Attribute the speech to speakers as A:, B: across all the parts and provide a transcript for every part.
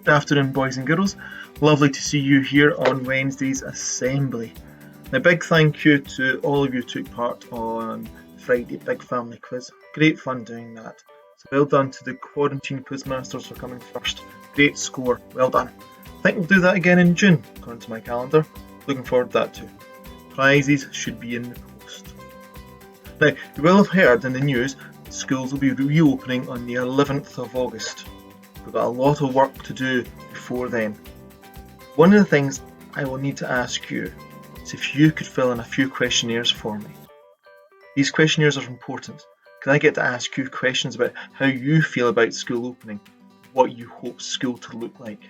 A: Good afternoon, boys and girls. Lovely to see you here on Wednesday's assembly. Now, big thank you to all of you who took part on Friday Big Family Quiz. Great fun doing that. So well done to the Quarantine Quizmasters for coming first. Great score, well done. I think we'll do that again in June, according to my calendar. Looking forward to that too. Prizes should be in the post. Now, you will have heard in the news that schools will be reopening on the 11th of August. We've got a lot of work to do before then. One of the things I will need to ask you is if you could fill in a few questionnaires for me. These questionnaires are important because I get to ask you questions about how you feel about school opening, what you hope school to look like.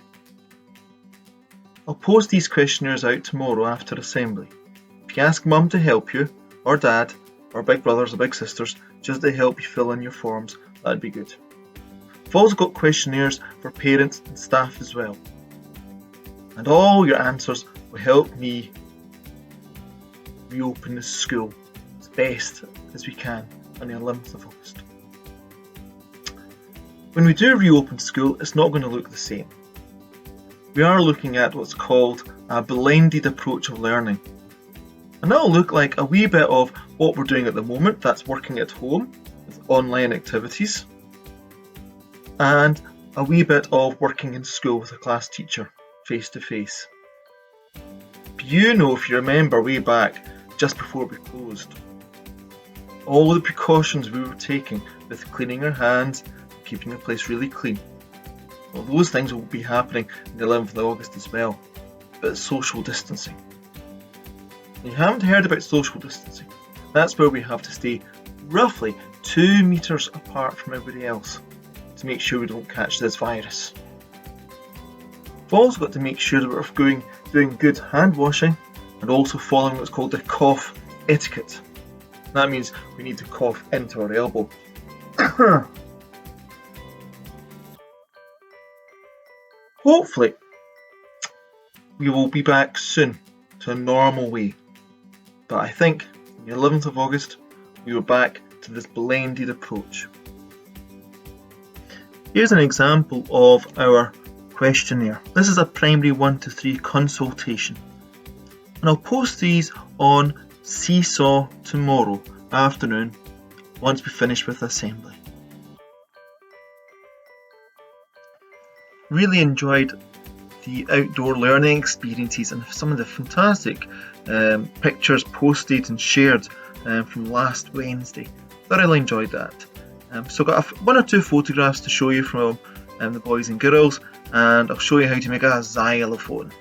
A: I'll post these questionnaires out tomorrow after assembly. If you ask Mum to help you, or Dad, or big brothers or big sisters, just to help you fill in your forms, that'd be good. I've also got questionnaires for parents and staff as well. And all your answers will help me reopen the school as best as we can on the 11th of August. When we do reopen school, it's not going to look the same. We are looking at what's called a blended approach of learning. And that'll look like a wee bit of what we're doing at the moment, that's working at home with online activities, and a wee bit of working in school with a class teacher, face to face. You know, if you remember way back, just before we closed, all the precautions we were taking with cleaning our hands, keeping the place really clean. Well, those things will be happening on the 11th of August as well, but social distancing. You haven't heard about social distancing. That's where we have to stay roughly 2 metres apart from everybody else to make sure we don't catch this virus. We've also got to make sure that we're doing good hand washing and also following what's called the cough etiquette. That means we need to cough into our elbow. Hopefully, we will be back soon to a normal way. But I think on the 11th of August, we were back to this blended approach. Here's an example of our questionnaire. This is a primary 1 to 3 consultation. And I'll post these on Seesaw tomorrow afternoon once we finish with assembly. Really enjoyed the outdoor learning experiences and some of the fantastic pictures posted and shared from last Wednesday. Thoroughly enjoyed that. So got 1 or 2 photographs to show you from the boys and girls, and I'll show you how to make a xylophone.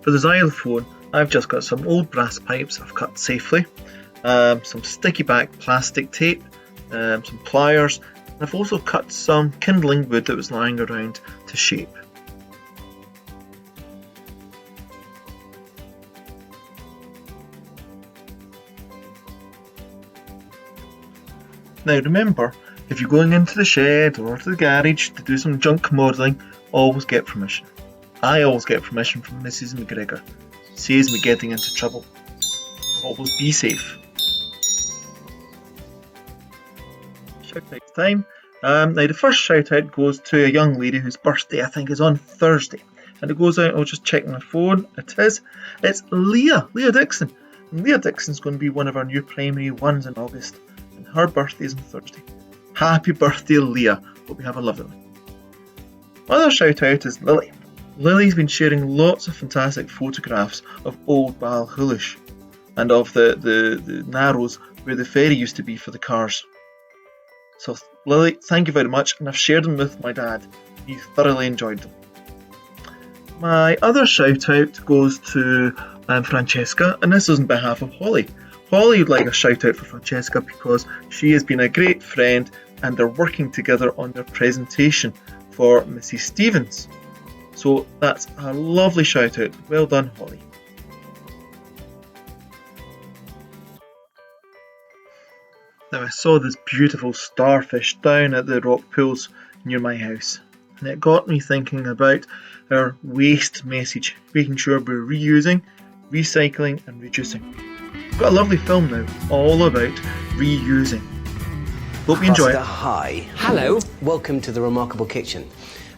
A: For the xylophone, I've just got some old brass pipes I've cut safely, some sticky back plastic tape, some pliers, and I've also cut some kindling wood that was lying around to shape. Now remember, if you're going into the shed or to the garage to do some junk modelling, always get permission. I always get permission from Mrs. McGregor. Saves me getting into trouble. Always be safe. Shout out time. Now the first shout out goes to a young lady whose birthday I think is on Thursday. And it goes out, I'll just check my phone. It is. It's Leah Dixon. And Leah Dixon's going to be one of our new primary 1s in August. And her birthday is on Thursday. Happy birthday, Leah. Hope you have a lovely one. My other shout out is Lily. Lily's been sharing lots of fantastic photographs of old Ballyhullish and of the narrows where the ferry used to be for the cars. So Lily, thank you very much, and I've shared them with my dad. He thoroughly enjoyed them. My other shout out goes to Francesca, and this is on behalf of Holly. Holly would like a shout out for Francesca because she has been a great friend and they're working together on their presentation for Mrs. Stevens. So that's a lovely shout out. Well done, Holly. Now I saw this beautiful starfish down at the rock pools near my house, and it got me thinking about our waste message, making sure we're reusing, recycling and reducing. We've got a lovely film now all about reusing. Hope you enjoy it.
B: Hi.
C: Hello.
B: Welcome to the Remarkable Kitchen.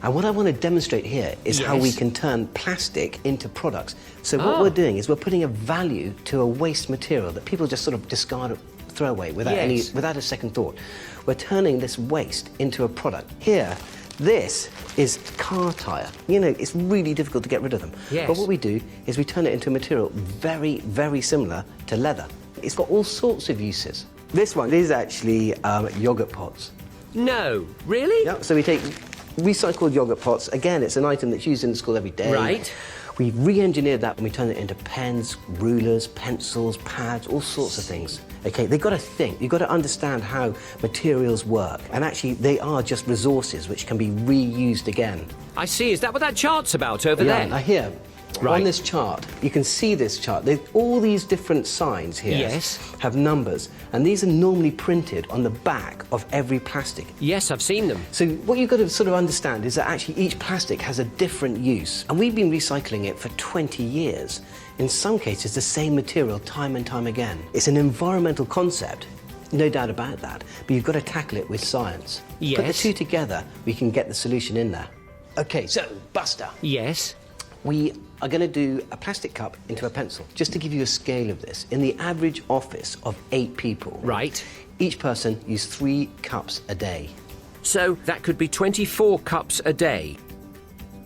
B: And what I want to demonstrate here is how we can turn plastic into products. So what we're doing is we're putting a value to a waste material that people just sort of discard or throw away without a second thought. We're turning this waste into a product. Here, this is car tyre. You know, it's really difficult to get rid of them.
C: Yes.
B: But what we do is we turn it into a material very, very similar to leather. It's got all sorts of uses. This one is actually yoghurt pots.
C: No, really?
B: Yeah, so we take recycled yoghurt pots. Again, it's an item that's used in school every day.
C: Right.
B: We re-engineered that and we turn it into pens, rulers, pencils, pads, all sorts of things. Okay, they've got to think. You've got to understand how materials work. And actually, they are just resources which can be reused again.
C: I see. Is that what that chart's about over
B: Yeah,
C: there?
B: now here,
C: Right.
B: on this chart, you can see this chart. All these different signs here
C: Yes.
B: have numbers, and these are normally printed on the back of every plastic.
C: Yes, I've seen them.
B: So what you've got to sort of understand is that actually each plastic has a different use, and we've been recycling it for 20 years. In some cases, the same material time and time again. It's an environmental concept, no doubt about that, but you've got to tackle it with science. Put the
C: Yes.
B: two together, we can get the solution in there. Okay, so, Buster.
C: Yes.
B: We are going to do a plastic cup into a pencil. Just to give you a scale of this, in the average office of 8 people,
C: Right.
B: each person uses 3 cups a day.
C: So that could be 24 cups a day.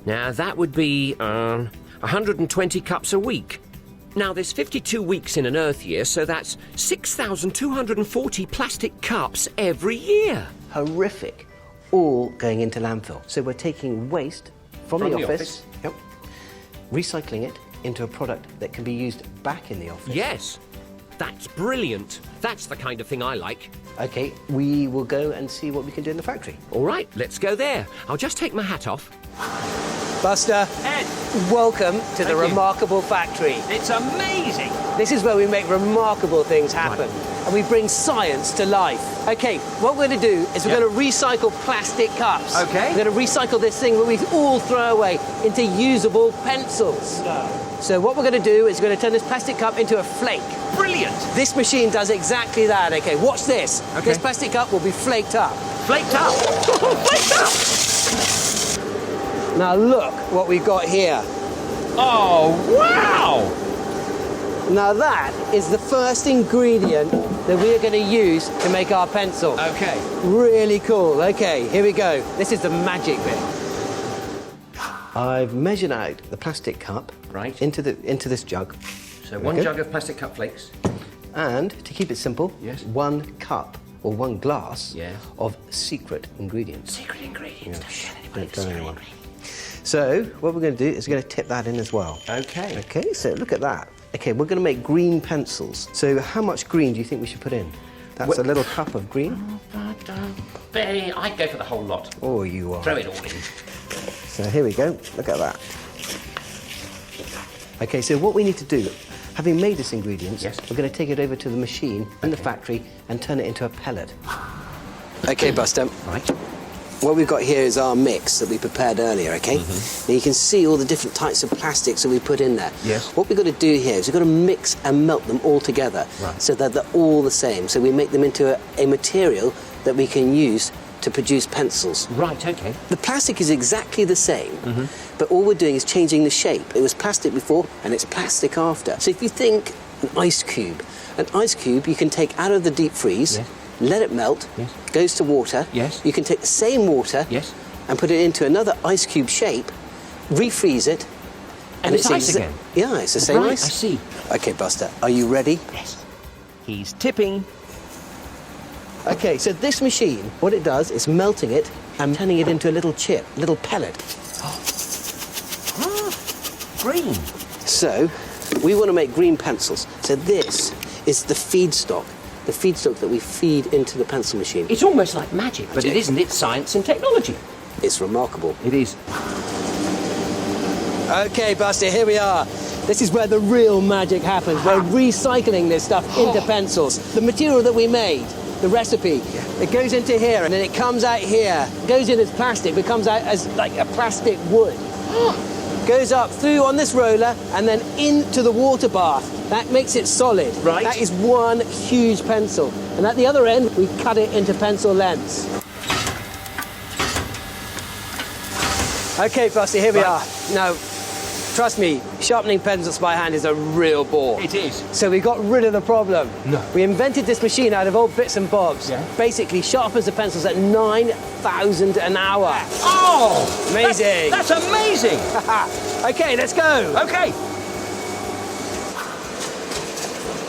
C: Now, that would be 120 cups a week. Now, there's 52 weeks in an Earth year, so that's 6,240 plastic cups every year.
B: Horrific. All going into landfill. So we're taking waste from the office. Yep. Recycling it into a product that can be used back in the office.
C: Yes. That's brilliant. That's the kind of thing I like.
B: Okay, we will go and see what we can do in the factory.
C: All right, let's go there. I'll just take my hat off.
B: Buster,
C: Ed,
B: welcome to the
C: Thank you.
B: Remarkable Factory.
C: it's amazing.
B: This is where we make remarkable things happen. And we bring science to life. Okay, what we're going to do is we're going to recycle plastic cups.
C: Okay.
B: We're going to recycle this thing that we all throw away into usable pencils. So what we're going to do is we're going to turn this plastic cup into a flake.
C: Brilliant.
B: This machine does exactly that. Okay, watch this.
C: Okay.
B: This plastic cup will be flaked up.
C: Flaked up. Flaked up.
B: Now look what we've got here.
C: Oh, wow.
B: Now that is the first ingredient that we are going to use to make our pencil.
C: Okay.
B: Really cool. Okay, here we go. This is the magic bit. I've measured out the plastic cup
C: Right.
B: into this jug.
C: So one
B: Okay.
C: jug of plastic cup flakes.
B: And to keep it simple,
C: Yes.
B: 1 cup or 1 glass
C: Yes.
B: of secret ingredients.
C: Secret ingredients.
B: Don't tell anyone. So what we're going to do is we're going to tip that in as well.
C: Okay.
B: Okay, so look at that. Okay, we're going to make green pencils. So how much green do you think we should put in? That's a little cup of green.
C: I'd go for the whole lot.
B: Oh, you are.
C: Throw it all in.
B: So here we go. Look at that. Okay, so what we need to do, having made this ingredients,
C: Yes.
B: we're going to take it over to the machine in the factory and turn it into a pellet. Okay, Buster.
C: Right.
B: What we've got here is our mix that we prepared earlier, okay? Now you can see all the different types of plastics that we put in there.
C: Yes.
B: What we've got to do here is we've got to mix and melt them all together so that they're all the same. So we make them into a material that we can use to produce pencils.
C: Right, okay.
B: The plastic is exactly the same, but all we're doing is changing the shape. It was plastic before and it's plastic after. So if you think an ice cube you can take out of the deep freeze, let it melt,
C: Yes.
B: goes to water.
C: Yes.
B: You can take the same water
C: Yes.
B: and put it into another ice cube shape, refreeze it.
C: And it's ice again?
B: Yeah, it's the same
C: Right,
B: ice.
C: I see.
B: Okay, Buster, are you ready?
C: Yes. He's tipping.
B: Okay, so this machine, what it does is melting it and turning it into a little chip, little pellet.
C: Green.
B: So, we want to make green pencils. So this is the feedstock that we feed into the pencil machine.
C: It's almost like magic, but it isn't. It's science and technology.
B: It's remarkable.
C: It is.
B: Okay, Buster, here we are. This is where the real magic happens. We're recycling this stuff into pencils. The material that we made, the recipe, it goes into here and then it comes out here. It goes in as plastic, but comes out as like a plastic wood. Goes up through on this roller and then into the water bath. That makes it solid.
C: Right.
B: That is one huge pencil. And at the other end, we cut it into pencil lengths. Okay, Buster, here we are. Now, trust me, sharpening pencils by hand is a real bore.
C: It is.
B: So we got rid of the problem.
C: No.
B: We invented this machine out of old bits and bobs.
C: Yeah.
B: Basically sharpens the pencils at 9,000 an hour.
C: Oh!
B: Amazing.
C: That's amazing!
B: Okay, let's go.
C: Okay.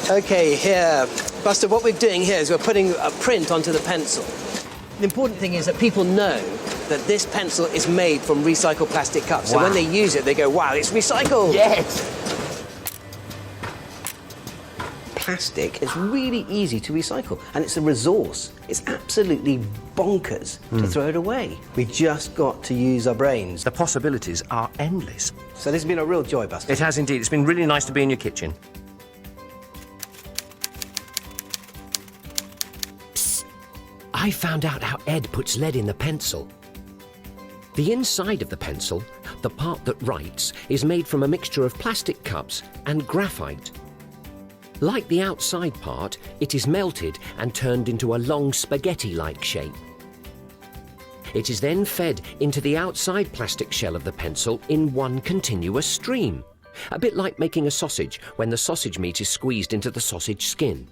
B: Okay, here. Buster, what we're doing here is we're putting a print onto the pencil. The important thing is that people know that this pencil is made from recycled plastic cups. So
C: Wow.
B: when they use it, they go, wow, it's recycled.
C: Yes.
B: Plastic is really easy to recycle, and it's a resource. It's absolutely bonkers to throw it away. We just got to use our brains.
C: The possibilities are endless.
B: So this has been a real joy, Buster.
C: It has indeed. It's been really nice to be in your kitchen. Psst. I found out how Ed puts lead in the pencil. The inside of the pencil, the part that writes, is made from a mixture of plastic cups and graphite. Like the outside part, it is melted and turned into a long spaghetti-like shape. It is then fed into the outside plastic shell of the pencil in one continuous stream, a bit like making a sausage when the sausage meat is squeezed into the sausage skin.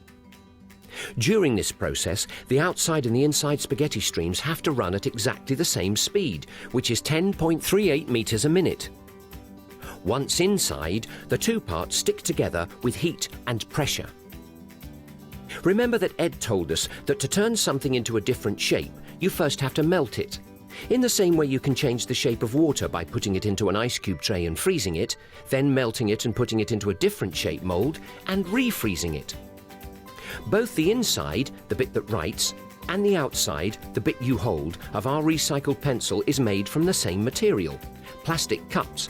C: During this process, the outside and the inside spaghetti streams have to run at exactly the same speed, which is 10.38 meters a minute. Once inside, the two parts stick together with heat and pressure. Remember that Ed told us that to turn something into a different shape, you first have to melt it. In the same way you can change the shape of water by putting it into an ice cube tray and freezing it, then melting it and putting it into a different shape mold and refreezing it. Both the inside, the bit that writes, and the outside, the bit you hold, of our recycled pencil is made from the same material, plastic cups.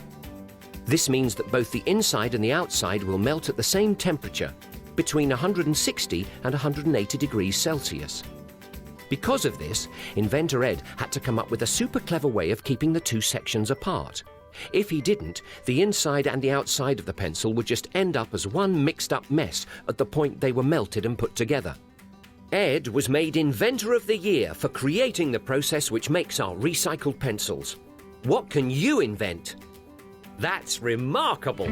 C: This means that both the inside and the outside will melt at the same temperature, between 160 and 180 degrees Celsius. Because of this, inventor Ed had to come up with a super clever way of keeping the two sections apart. If he didn't, the inside and the outside of the pencil would just end up as one mixed-up mess at the point they were melted and put together. Ed was made Inventor of the Year for creating the process which makes our recycled pencils. What can you invent? That's remarkable!